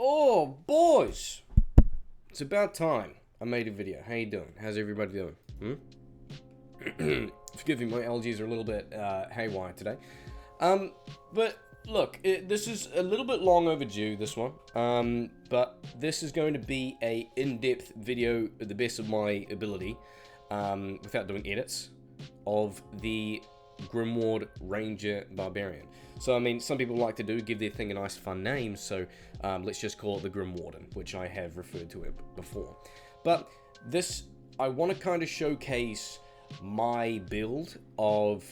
Oh, boys! It's about time I made a video. How you doing? How's everybody doing? Forgive me, my allergies are a little bit haywire today. But look, this is a little bit long overdue, this one. But this is going to be a in-depth video at the best of my ability, without doing edits, of the Grimward Ranger Barbarian. So, I mean, some people like to give their thing a nice fun name, so let's just call it the Grim Warden, which I have referred to it before. But this, I want to kind of showcase my build of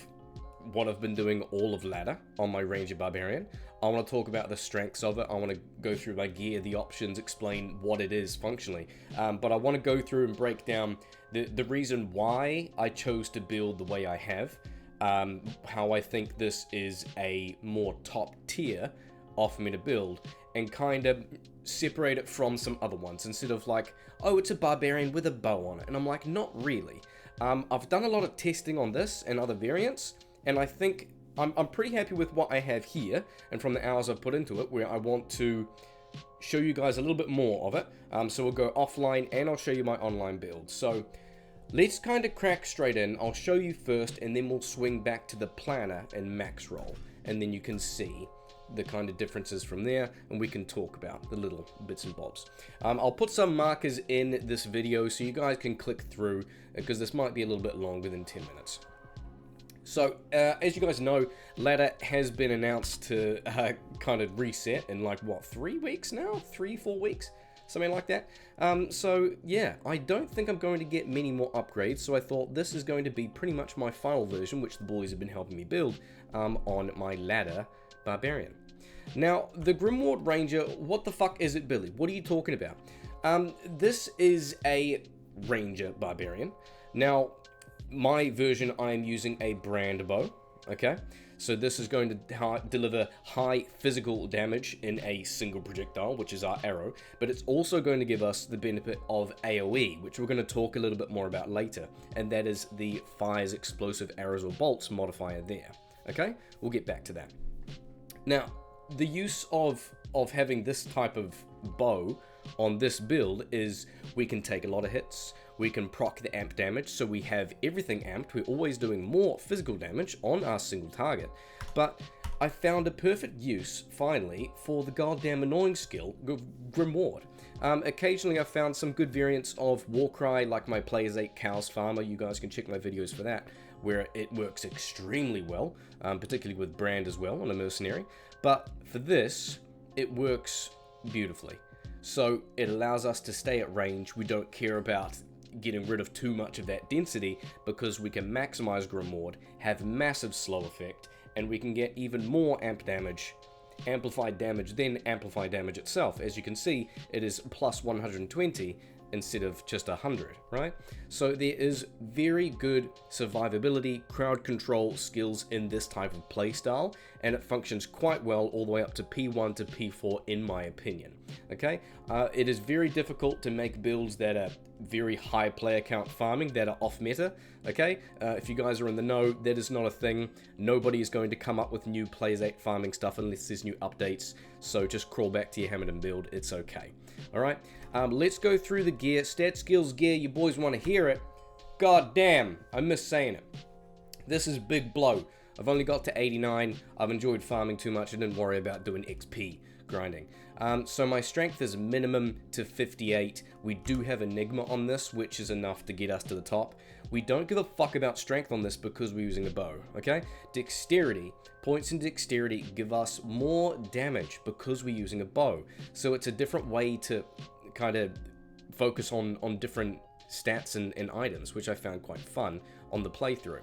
what I've been doing all of ladder on my Ranger Barbarian. I want to talk about the strengths of it. I want to go through my gear, the options, explain what it is functionally. But I want to go through and break down the reason why I chose to build the way I have. How I think this is a more top tier offer me to build, and kind of separate it from some other ones instead of like, oh, it's a barbarian with a bow on it, and I'm like, not really. I've done a lot of testing on this and other variants, and I think I'm pretty happy with what I have here and from the hours I've put into it, where I want to show you guys a little bit more of it. So we'll go offline and I'll show you my online build. So let's kind of crack straight in. I'll show you first, and then we'll swing back to the planner and Maxroll, and then you can see the kind of differences from there, and we can talk about the little bits and bobs. I'll put some markers in this video so you guys can click through, because this might be a little bit longer than 10 minutes. So, as you guys know, ladder has been announced to kind of reset in like, what, 3 weeks now? 3-4 weeks? Something like that. So yeah, I don't think I'm going to get many more upgrades, so I thought this is going to be pretty much my final version, which the boys have been helping me build on my ladder Barbarian. Now, the Grimward Ranger, what the fuck is it, Billy? What are you talking about? This is a Ranger Barbarian. Now, my version, I'm using a brand bow, okay? So this is going to deliver high physical damage in a single projectile, which is our arrow, but it's also going to give us the benefit of AoE, which we're going to talk a little bit more about later, and that is the fires explosive arrows or bolts modifier there, okay? We'll get back to that. Now, the use of having this type of bow on this build is we can take a lot of hits, we can proc the amp damage, so we have everything amped, we're always doing more physical damage on our single target. But I found a perfect use, finally, for the goddamn annoying skill, Grimward. Occasionally I've found some good variants of Warcry, like my Players 8 Cows Farmer. You guys can check my videos for that, where it works extremely well, particularly with Brand as well on a Mercenary. But for this, it works beautifully. So it allows us to stay at range. We don't care about getting rid of too much of that density, because we can maximize Grimward, have massive slow effect, and we can get even more amp damage, amplified damage, than amplified damage itself. As you can see, it is plus 120 instead of just 100, right? So there is very good survivability, crowd control skills in this type of playstyle, and it functions quite well all the way up to P1 to P4 in my opinion, okay? It is very difficult to make builds that are very high player count farming, that are off meta, okay? If you guys are in the know, that is not a thing. Nobody is going to come up with new Players 8 farming stuff unless there's new updates, so just crawl back to your hammer and build, it's okay. Alright, let's go through the gear. Stat skills gear, you boys want to hear it. God damn, I miss saying it. This is big blow. I've only got to 89. I've enjoyed farming too much. I didn't worry about doing XP grinding. So my strength is minimum to 58. We do have Enigma on this, which is enough to get us to the top. We don't give a fuck about strength on this because we're using a bow, okay? Dexterity. Points in dexterity give us more damage because we're using a bow. So it's a different way to kind of focus on different stats and items, which I found quite fun on the playthrough.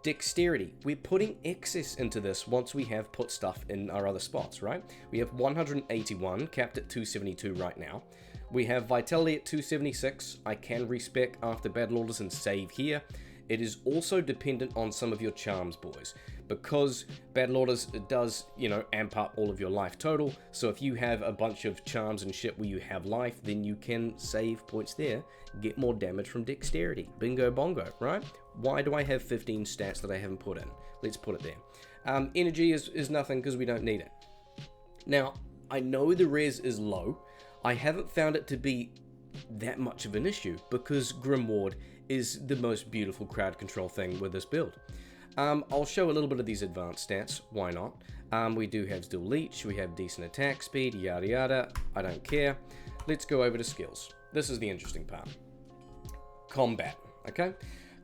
Dexterity, we're putting excess into this once we have put stuff in our other spots, right? We have 181, capped at 272 right now. We have Vitality at 276. I can respec after Battle Orders and save here. It is also dependent on some of your charms, boys, because Battle Orders does, you know, amp up all of your life total. So if you have a bunch of charms and shit where you have life, then you can save points there, get more damage from dexterity. Bingo bongo, right? Why do I have 15 stats that I haven't put in? Let's put it there. Energy is nothing because we don't need it. Now, I know the res is low. I haven't found it to be that much of an issue because Grimward is the most beautiful crowd control thing with this build. I'll show a little bit of these advanced stats, why not? We do have Still Leech, we have decent attack speed, yada yada, I don't care. Let's go over to skills. This is the interesting part. Combat, okay?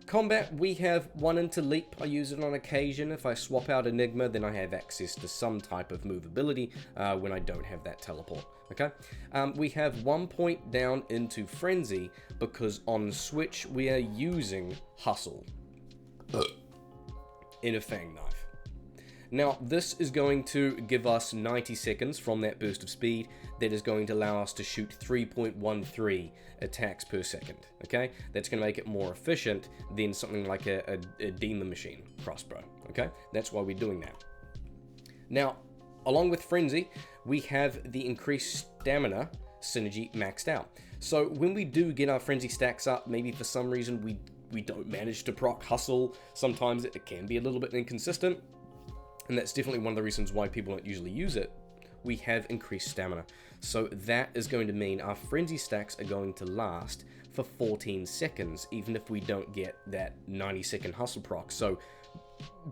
Combat, we have 1 into Leap, I use it on occasion. If I swap out Enigma, then I have access to some type of movability when I don't have that teleport, okay? We have 1 point down into Frenzy because on Switch we are using Hustle in a Fang Knife. Now, this is going to give us 90 seconds from that burst of speed. That is going to allow us to shoot 3.13 attacks per second, okay? That's going to make it more efficient than something like a Demon Machine crossbow, okay? That's why we're doing that. Now, along with Frenzy, we have the increased stamina synergy maxed out. So when we do get our Frenzy stacks up, maybe for some reason we don't manage to proc Hustle, sometimes it can be a little bit inconsistent. And that's definitely one of the reasons why people don't usually use it. We have increased stamina. So that is going to mean our Frenzy stacks are going to last for 14 seconds, even if we don't get that 90-second Hustle proc. So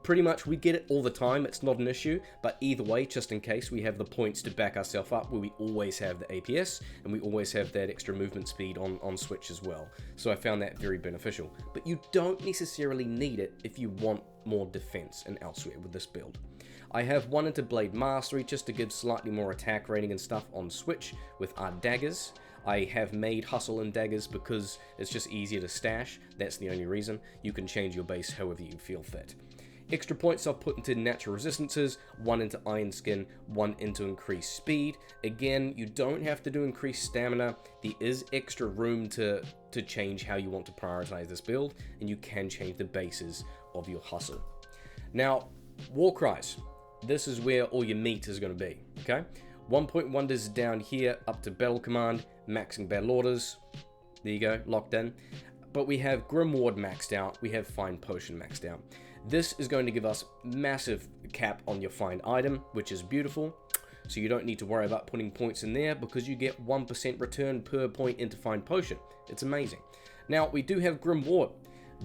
pretty much we get it all the time, it's not an issue, but either way, just in case, we have the points to back ourselves up where we always have the APS, and we always have that extra movement speed on Switch as well. So I found that very beneficial. But you don't necessarily need it if you want more defense and elsewhere with this build. I have 1 into Blade Mastery just to give slightly more attack rating and stuff on Switch with our daggers. I have made Hustle and daggers because it's just easier to stash. That's the only reason. You can change your base however you feel fit. Extra points I've put into natural resistances, 1 into Iron Skin, 1 into increased speed. Again, you don't have to do increased stamina. There is extra room to change how you want to prioritize this build, and you can change the bases of your Hustle. Now, War Cries. This is where all your meat is going to be, okay? 1-point wonders down here up to Battle Command, maxing battle orders. There you go, locked in. But we have Grimward maxed out, we have Find Potion maxed out. This is going to give us massive cap on your find item, which is beautiful. So you don't need to worry about putting points in there because you get 1% return per point into Find Potion. It's amazing. Now, we do have Grimward.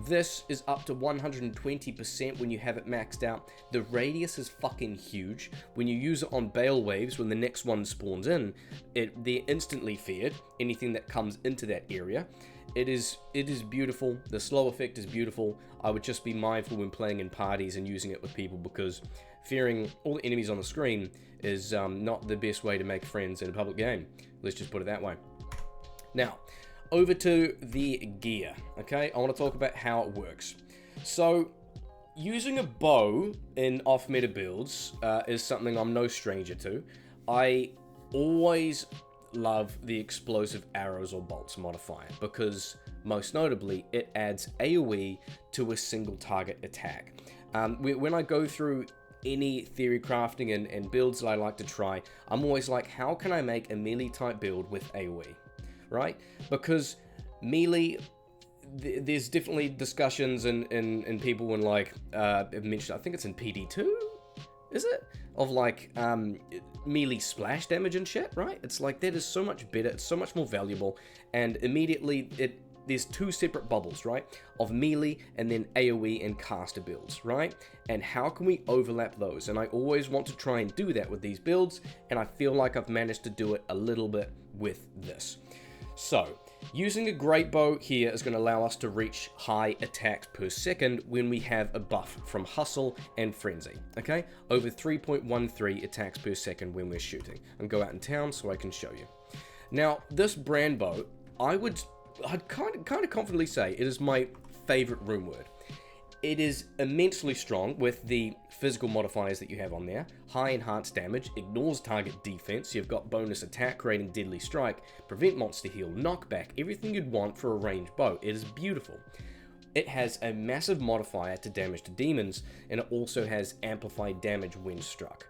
This is up to 120% when you have it maxed out. The radius is fucking huge. When you use it on Bale Waves, when the next one spawns in, they're instantly feared, anything that comes into that area. It is beautiful. The slow effect is beautiful. I would just be mindful when playing in parties and using it with people because fearing all the enemies on the screen is not the best way to make friends in a public game. Let's just put it that way. Now, over to the gear, okay? I want to talk about how it works. So, using a bow in off-meta builds is something I'm no stranger to. I always love the explosive arrows or bolts modifier because, most notably, it adds AoE to a single target attack. When I go through any theory crafting and builds that I like to try, I'm always like, how can I make a melee type build with AoE? Right? Because melee, there's definitely discussions and people when like have mentioned, I think it's in PD2, is it? Of like melee splash damage and shit, right? It's like that is so much better, it's so much more valuable, and immediately there's 2 separate bubbles, right? Of melee and then AoE and caster builds, right? And how can we overlap those? And I always want to try and do that with these builds, and I feel like I've managed to do it a little bit with this. So, using a great bow here is going to allow us to reach high attacks per second when we have a buff from Hustle and Frenzy, okay? Over 3.13 attacks per second when we're shooting. And go out in town so I can show you. Now, this brand bow, I'd kind of confidently say it is my favorite rune word. It is immensely strong with the physical modifiers that you have on there. High enhanced damage, ignores target defense, you've got bonus attack rating, deadly strike, prevent monster heal, knockback, everything you'd want for a ranged bow. It is beautiful. It has a massive modifier to damage to demons, and it also has amplified damage when struck.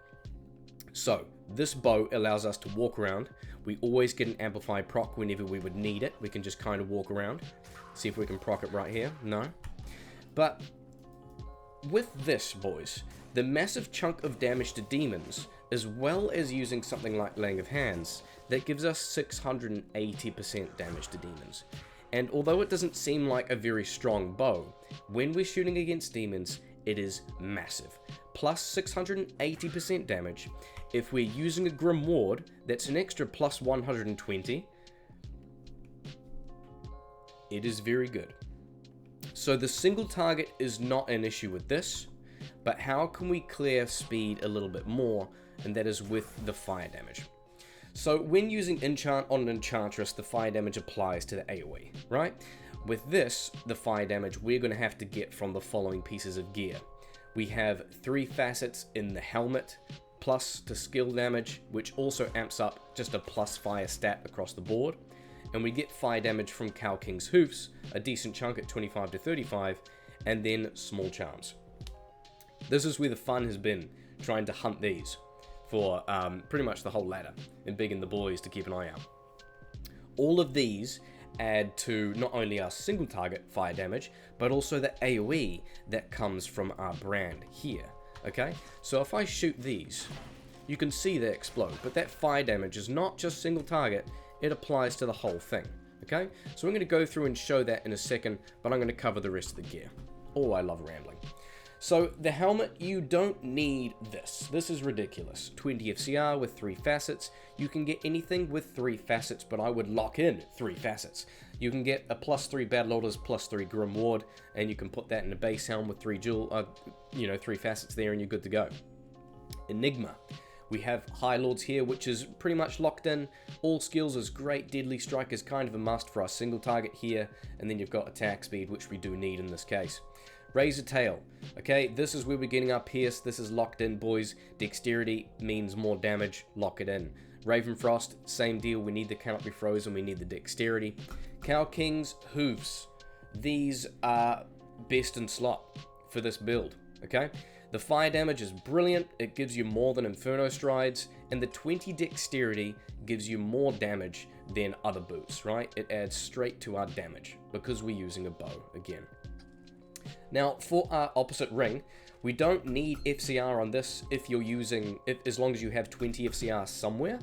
So, this bow allows us to walk around. We always get an amplified proc whenever we would need it. We can just kind of walk around. See if we can proc it right here. No. But with this, boys, the massive chunk of damage to demons as well as using something like Laying of Hands, that gives us 680% damage to demons. And although it doesn't seem like a very strong bow, when we're shooting against demons, it is massive. Plus 680% damage. If we're using a Grim Ward, that's an extra plus 120. It is very good. So the single target is not an issue with this, but how can we clear speed a little bit more? And that is with the fire damage. So when using enchant on an enchantress, the fire damage applies to the AoE, right? With this, the fire damage we're going to have to get from the following pieces of gear. We have 3 facets in the helmet, plus to skill damage, which also amps up just a plus fire stat across the board. And we get fire damage from Cow King's Hoofs, a decent chunk at 25 to 35, and then small charms. This is where the fun has been, trying to hunt these for pretty much the whole ladder, and begging the boys to keep an eye out. All of these add to not only our single target fire damage, but also the AoE that comes from our brand here, okay? So if I shoot these, you can see they explode, but that fire damage is not just single target, it applies to the whole thing, okay? So I'm going to go through and show that in a second, but I'm going to cover the rest of the gear. Oh, I love rambling. So the helmet, you don't need this. This is ridiculous. 20 FCR with 3 facets. You can get anything with 3 facets, but I would lock in 3 facets. You can get a plus 3 Battle Orders, plus 3 Grim Ward, and you can put that in a base helm with 3 3 facets there, and you're good to go. Enigma. We have High Lords here, which is pretty much locked in. All skills is great. Deadly Strike is kind of a must for our single target here, and then you've got attack speed, which we do need in this case. Razor Tail. Okay, this is where we're getting our Pierce. This is locked in, boys. Dexterity means more damage. Lock it in. Ravenfrost, same deal. We need the Cannot Be Frozen. We need the Dexterity. Cow King's Hooves. These are best in slot for this build. Okay, the fire damage is brilliant. It gives you more than Inferno Strides, and the 20 Dexterity gives you more damage than other boots, right? It adds straight to our damage because we're using a bow again. Now, for our opposite ring, we don't need FCR on this if you're using, as long as you have 20 FCR somewhere.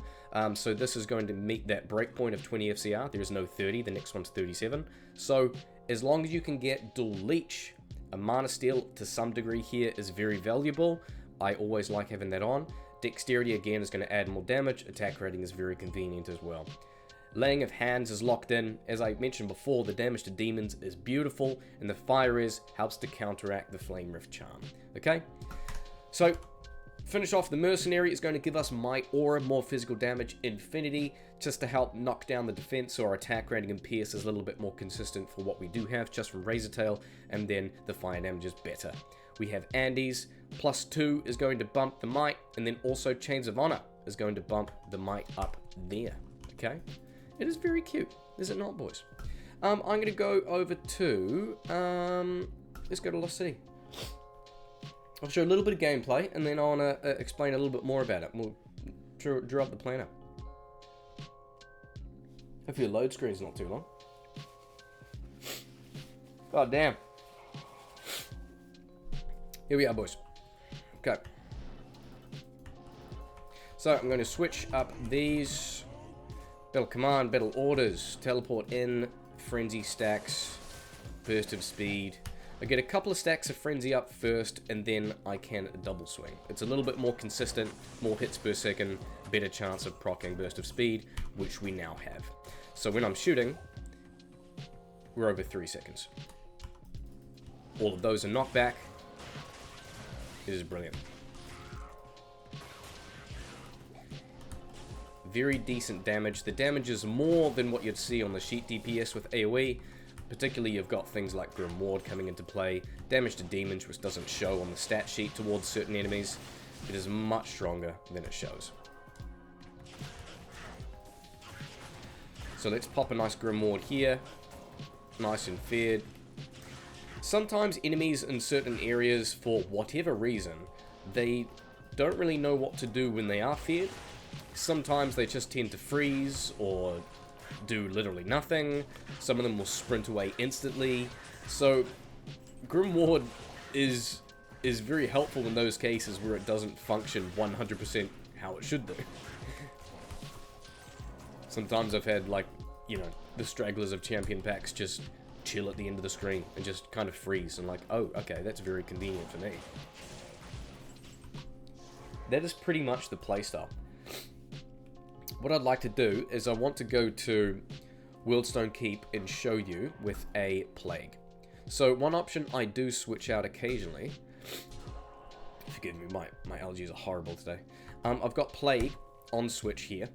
So this is going to meet that breakpoint of 20 FCR. There is no 30, the next one's 37. So as long as you can get dual leech, a mana steal to some degree here is very valuable. I always like having that on. Dexterity again is going to add more damage. Attack rating is very convenient as well. Laying of Hands is locked in. As I mentioned before, the damage to demons is beautiful, and the Fire helps to counteract the Flame Rift charm. Okay? So, finish off the Mercenary is going to give us Might Aura, more physical damage, Infinity, just to help knock down the defense, or attack rating and Pierce is a little bit more consistent for what we do have, just from Razor Tail, and then the fire damage is better. We have Andes, +2 is going to bump the Might, and then also Chains of Honor is going to bump the Might up there. Okay? It is very cute, is it not, boys? I'm going to go over to, let's go to Lost City. I'll show a little bit of gameplay, and then I want to explain a little bit more about it. We'll draw up the planner. Hopefully the load screen's not too long. God damn. Here we are, boys. Okay. So I'm going to switch up these. Battle Command, Battle Orders, Teleport in, Frenzy stacks, Burst of Speed. I get a couple of stacks of Frenzy up first, and then I can double swing. It's a little bit more consistent, more hits per second, better chance of proccing Burst of Speed, which we now have. So when I'm shooting, we're over 3 seconds. All of those are knockback. It is brilliant. Very decent damage. The damage is more than what you'd see on the sheet DPS with AoE. Particularly, you've got things like Grim Ward coming into play. Damage to damage, which doesn't show on the stat sheet towards certain enemies. It is much stronger than it shows. So let's pop a nice Grim Ward here. Nice and feared. Sometimes enemies in certain areas, for whatever reason, they don't really know what to do when they are feared. Sometimes they just tend to freeze or do literally nothing. Some of them will sprint away instantly. So Grim Ward is very helpful in those cases where it doesn't function 100% how it should do. Sometimes I've had, like, you know, the stragglers of champion packs just chill at the end of the screen and just kind of freeze, and like, oh, okay, that's very convenient for me. That is pretty much the playstyle. What I'd like to do is I want to go to Worldstone Keep and show you with a plague. So one option I do switch out occasionally, forgive me, my allergies are horrible today. I've got plague on switch here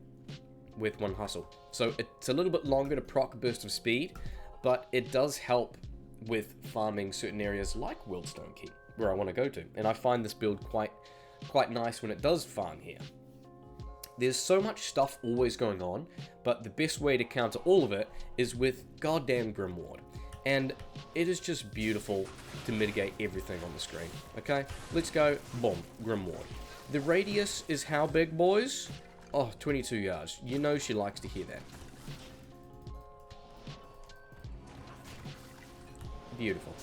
with one hustle. So it's a little bit longer to proc burst of speed, but it does help with farming certain areas like Worldstone Keep, where I want to go to. And I find this build quite nice when it does farm here. There's so much stuff always going on, but the best way to counter all of it is with goddamn Grimward. And it is just beautiful to mitigate everything on the screen. Okay, let's go. Boom, Grimward. The radius is how big, boys? Oh, 22 yards. You know she likes to hear that. Beautiful.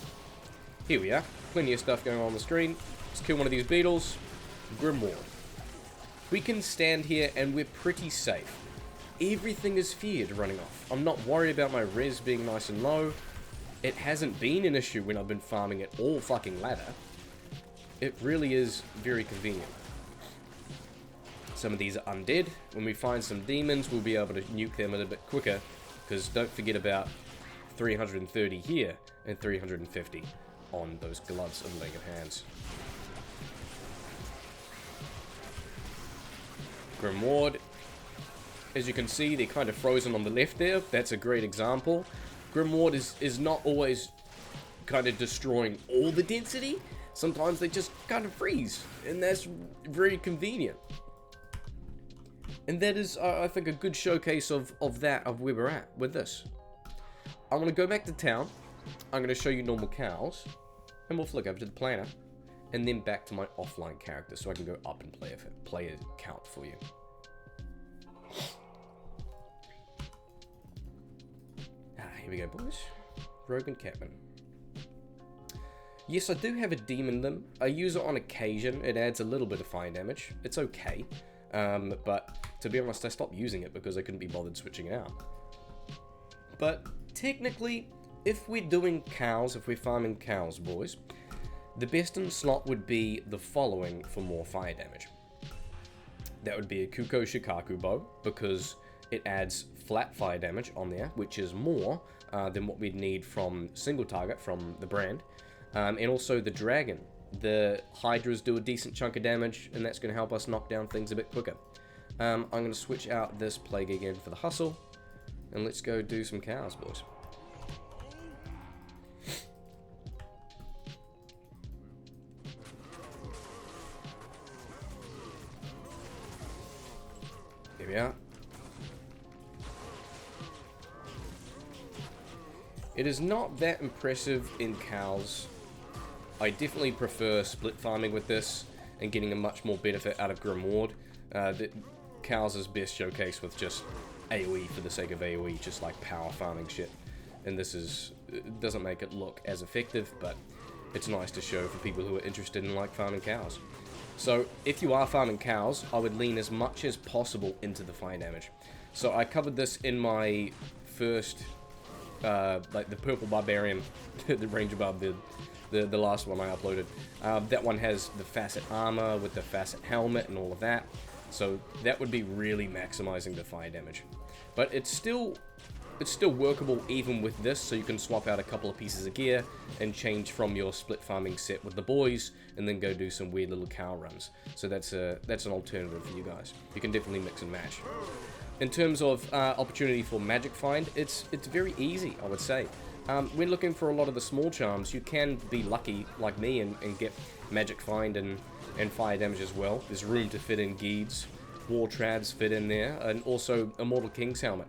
Here we are. Plenty of stuff going on the screen. Let's kill one of these beetles. Grimward. We can stand here and we're pretty safe. Everything is feared running off. I'm not worried about my res being nice and low. It hasn't been an issue when I've been farming it all fucking ladder. It really is very convenient. Some of these are undead. When we find some demons, we'll be able to nuke them a little bit quicker, because don't forget about 330 here and 350 on those gloves and leg of hands. Grimward, as you can see, they're kind of frozen on the left there. That's a great example. Grimward is not always kind of destroying all the density. Sometimes they just kind of freeze, and that's very convenient. And that is, I think, a good showcase of where we're at with this. I'm going to go back to town. I'm going to show you normal cows, and we'll flick over to the planner, and then back to my offline character, so I can go up and play a count for you. Here we go, boys. Rogue and Captain. Yes, I do have a demon limb. I use it on occasion. It adds a little bit of fire damage. It's okay. But to be honest, I stopped using it because I couldn't be bothered switching it out. But technically, if we're doing cows, if we're farming cows, boys, the best in slot would be the following for more fire damage. That would be a Kuko Shikaku bow, because it adds flat fire damage on there, which is more than what we'd need from single target from the brand. And also the dragon. The hydras do a decent chunk of damage, and that's going to help us knock down things a bit quicker. I'm going to switch out this plague again for the hustle, and let's go do some cows, boys. Here we are. It is not that impressive in cows. I definitely prefer split farming with this and getting a much more benefit out of Grimward. The cows is best showcased with just AoE for the sake of AoE, just like power farming shit. And this doesn't make it look as effective, but it's nice to show for people who are interested in like farming cows. So if you are farming cows, I would lean as much as possible into the fire damage. So I covered this in my first, like the purple barbarian, the ranger barb, the last one I uploaded. That one has the facet armor with the facet helmet and all of that. So that would be really maximizing the fire damage. But it's still workable even with this, so you can swap out a couple of pieces of gear and change from your split farming set with the boys, and then go do some weird little cow runs. So that's an alternative for you guys. You can definitely mix and match. In terms of opportunity for magic find, it's very easy, I would say. When looking for a lot of the small charms, you can be lucky like me and get magic find and fire damage as well. There's room to fit in Geeds, War Trabs fit in there, and also Immortal King's Helmet.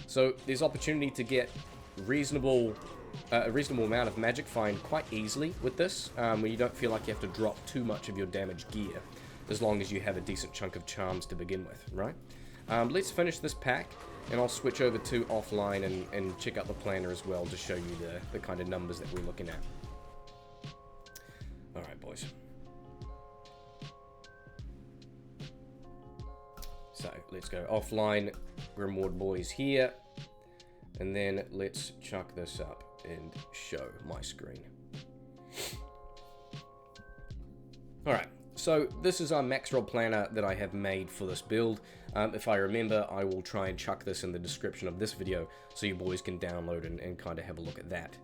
So there's opportunity to get a reasonable amount of magic find quite easily with this, where you don't feel like you have to drop too much of your damaged gear, as long as you have a decent chunk of charms to begin with, right? Let's finish this pack, and I'll switch over to offline and check out the planner as well to show you the kind of numbers that we're looking at. Alright, boys. let's go offline. Grimoire boys here. And then let's chuck this up and show my screen. Alright, so this is our Maxroll Planner that I have made for this build. If I remember, I will try and chuck this in the description of this video so you boys can download and kind of have a look at that.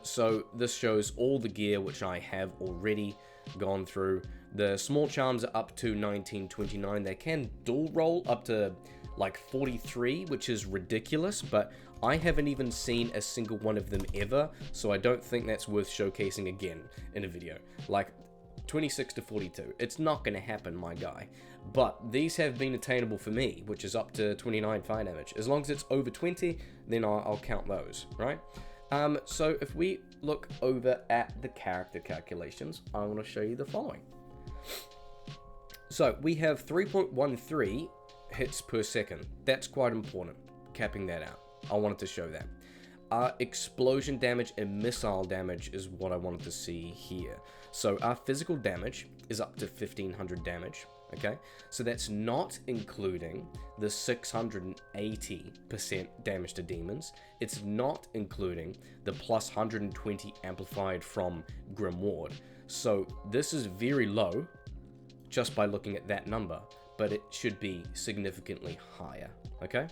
So this shows all the gear which I have already gone through. The small charms are up to 1929. They can dual roll up to like 43, which is ridiculous, but I haven't even seen a single one of them ever, so I don't think that's worth showcasing again in a video. Like 26 to 42, it's not going to happen, my guy. But these have been attainable for me, which is up to 29 fire damage. As long as it's over 20, then I'll count those, right? So if we look over at the character calculations, I want to show you the following. So we have 3.13 hits per second. That's quite important, capping that out. I wanted to show that. Explosion damage and missile damage is what I wanted to see here. So our physical damage is up to 1500 damage, okay? So that's not including the 680% damage to demons. It's not including the plus 120 amplified from Grimoire. So this is very low just by looking at that number, but it should be significantly higher, okay?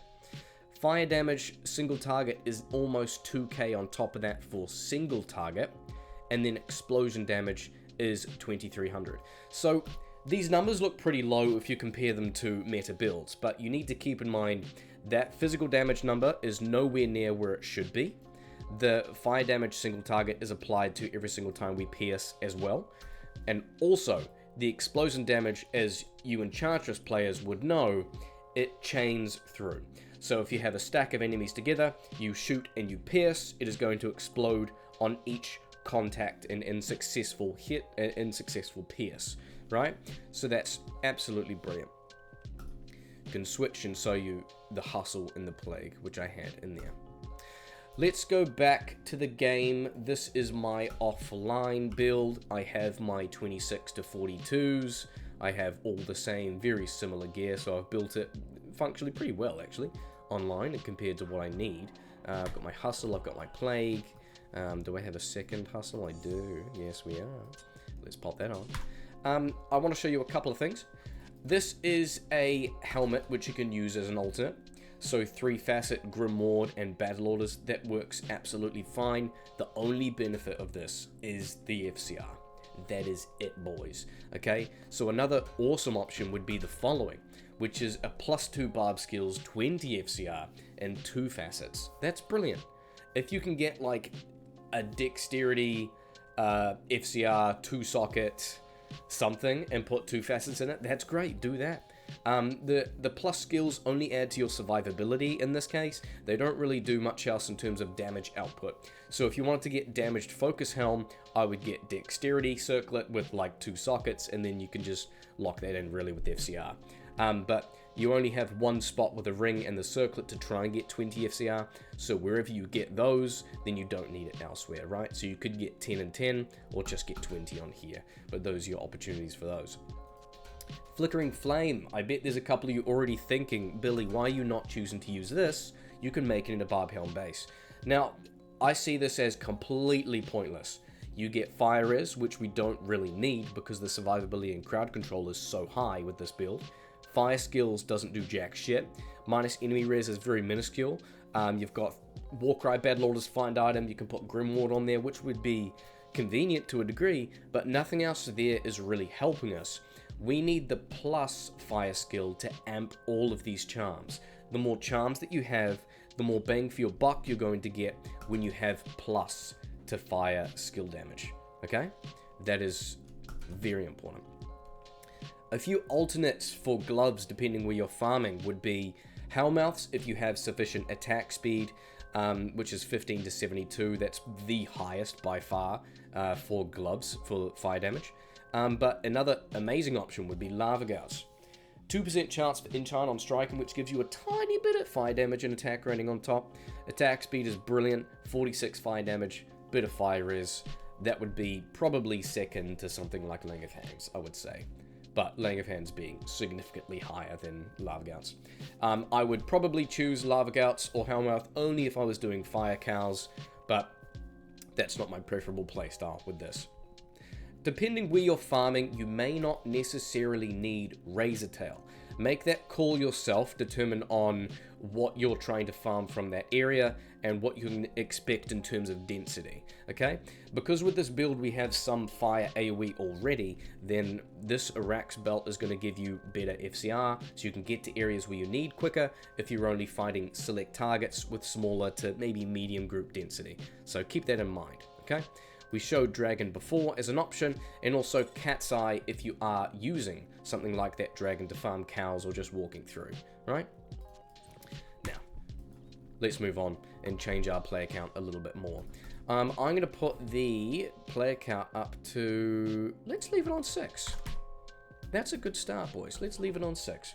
Fire damage, single target, is almost 2k on top of that for single target, and then explosion damage is 2300. So these numbers look pretty low if you compare them to meta builds, but you need to keep in mind that physical damage number is nowhere near where it should be. The fire damage single target is applied to every single time we pierce as well, and also the explosion damage, as you Enchantress players would know, it chains through. So if you have a stack of enemies together, you shoot and you pierce, it is going to explode on each contact in successful hit and successful pierce, right? So that's absolutely brilliant. You can switch and show you the hustle and the plague, which I had in there. Let's go back to the game. This is my offline build. I have my 26 to 42s. I have all the same, very similar gear, so I've built it functionally pretty well, actually, online and compared to what I need. I've got my hustle, I've got my plague. Do I have a second hustle? I do. Yes, we are. Let's pop that on. I want to show you a couple of things. This is a helmet which you can use as an alternate. So 3-facet, Grimoire, and battle orders, that works absolutely fine. The only benefit of this is the FCR. That is it, boys. Okay, so another awesome option would be the following, which is a +2 barb skills, 20 FCR, and 2 facets. That's brilliant. If you can get like a dexterity FCR 2 socket something and put 2 facets in it, that's great. Do that. The plus skills only add to your survivability in this case. They don't really do much else in terms of damage output. So if you wanted to get damaged focus helm, I would get dexterity circlet with like 2 sockets, and then you can just lock that in really with FCR. But you only have one spot with a ring and the circlet to try and get 20 FCR, so wherever you get those, then you don't need it elsewhere, right? So you could get 10 and 10, or just get 20 on here, but those are your opportunities for those. Flickering Flame. I bet there's a couple of you already thinking, Billy, why are you not choosing to use this? You can make it in a Barb Helm base. Now, I see this as completely pointless. You get Fire Res, which we don't really need because the survivability and crowd control is so high with this build. Fire Skills doesn't do jack shit. Minus enemy res is very minuscule. You've got Warcry Battle Orders find item. You can put Grimoire on there, which would be convenient to a degree, but nothing else there is really helping us. We need the plus fire skill to amp all of these charms. The more charms that you have, the more bang for your buck you're going to get when you have plus to fire skill damage. Okay? That is very important. A few alternates for gloves, depending where you're farming, would be Hellmouths if you have sufficient attack speed, which is 15 to 72. That's the highest by far for gloves for fire damage. But another amazing option would be Lava Gouts. 2% chance for enchant on striking, which gives you a tiny bit of fire damage and attack rating on top. Attack speed is brilliant, 46 fire damage, bit of fire res. That would be probably second to something like Lang of Hands, I would say. but Laying of Hands being significantly higher than Lava Gouts. I would probably choose Lava Gouts or Hellmouth only if I was doing Fire Cows, but that's not my preferable playstyle with this. Depending where you're farming, you may not necessarily need Razortail. Make that call yourself, determine on what you're trying to farm from that area and what you can expect in terms of density, okay? Because with this build we have some fire AoE already, then this Arax belt is going to give you better FCR, so you can get to areas where you need quicker if you're only fighting select targets with smaller to maybe medium group density. So keep that in mind, okay? We showed Dragon before as an option, and also Cat's Eye if you are using something like that Dragon to farm cows or just walking through, right? Now, let's move on and change our player count a little bit more. I'm going to put the player count up to, let's leave it on 6. That's a good start, boys. Let's leave it on 6.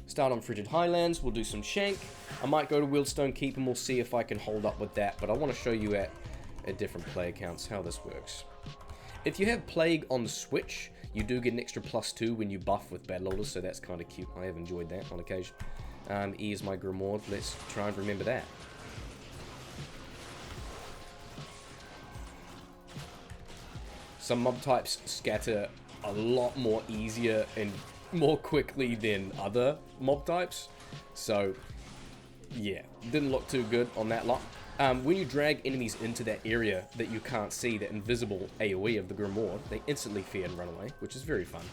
Start on Frigid Highlands, we'll do some Shenk. I might go to Worldstone Keep and we'll see if I can hold up with that, but I want to show you at different player counts how this works. If you have Plague on the Switch, you do get an extra +2 when you buff with Battle Orders, so that's kind of cute. I have enjoyed that on occasion. E is my Grimoire. Let's try and remember that. Some mob types scatter a lot more easier and more quickly than other mob types, so yeah, didn't look too good on that lot. When you drag enemies into that area that you can't see, that invisible AoE of the Grimoire, they instantly fear and run away, which is very fun.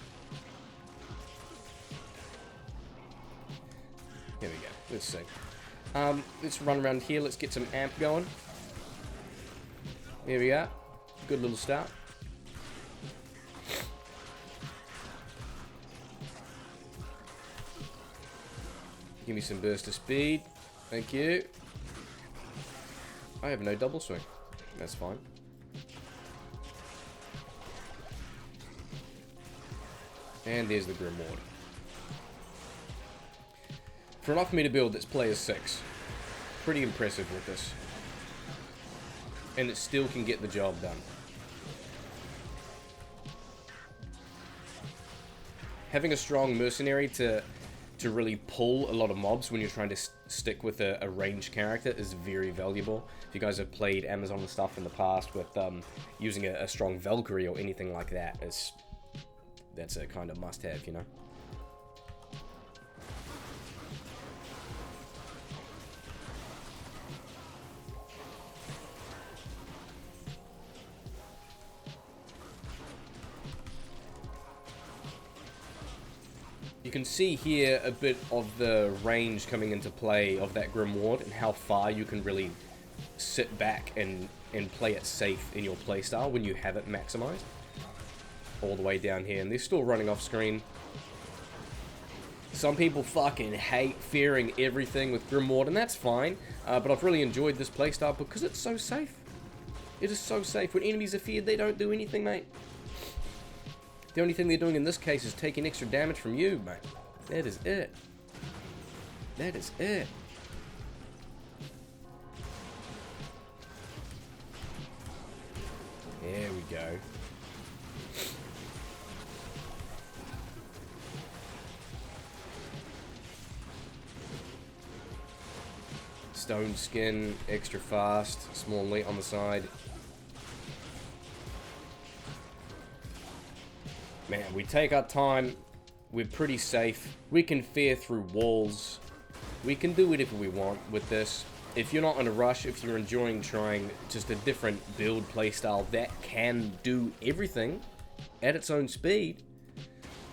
Here we go. Let's see. Let's run around here. Let's get some amp going. Here we go. Good little start. Give me some burst of speed. Thank you. I have no double swing. That's fine. And there's the Grimoire. For enough for me to build, that's player 6. Pretty impressive with this. And it still can get the job done. Having a strong Mercenary to really pull a lot of mobs when you're trying to stick with a ranged character is very valuable. If you guys have played Amazon and stuff in the past with using a strong Valkyrie or anything like that, that's a kind of must-have, you know? You can see here a bit of the range coming into play of that Grimoire and how far you can really sit back and play it safe in your playstyle when you have it maximized. All the way down here, and they're still running off screen. Some people fucking hate fearing everything with Grimoire, and that's fine, but I've really enjoyed this playstyle because it's so safe. It is so safe. When enemies are feared, they don't do anything, mate. The only thing they're doing in this case is taking extra damage from you, mate. That is it. That is it. There we go. Stone skin, extra fast, small elite on the side. Man, we take our time, we're pretty safe, we can fear through walls, we can do whatever we want with this. If you're not in a rush, if you're enjoying trying just a different build playstyle that can do everything at its own speed,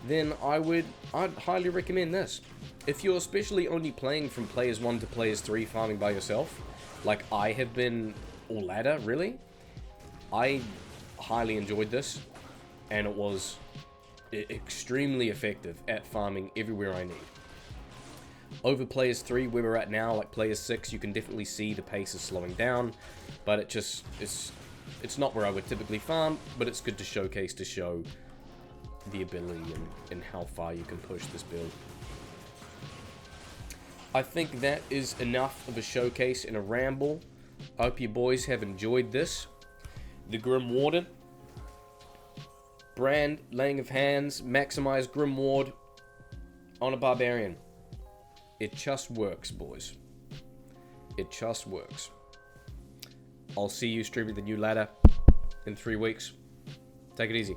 then I'd highly recommend this. If you're especially only playing from players 1 to players 3 farming by yourself, like I have been, or ladder really, I highly enjoyed this, and it was extremely effective at farming everywhere I need. Over players 3, where we're at now, like players 6, you can definitely see the pace is slowing down, but it's not where I would typically farm, but it's good to showcase to show the ability and how far you can push this build. I think that is enough of a showcase and a ramble. I hope you boys have enjoyed this. The Grim Warden Brand, laying of hands, maximize Grimward on a barbarian. It just works, boys. It just works. I'll see you streaming the new ladder in 3 weeks. Take it easy.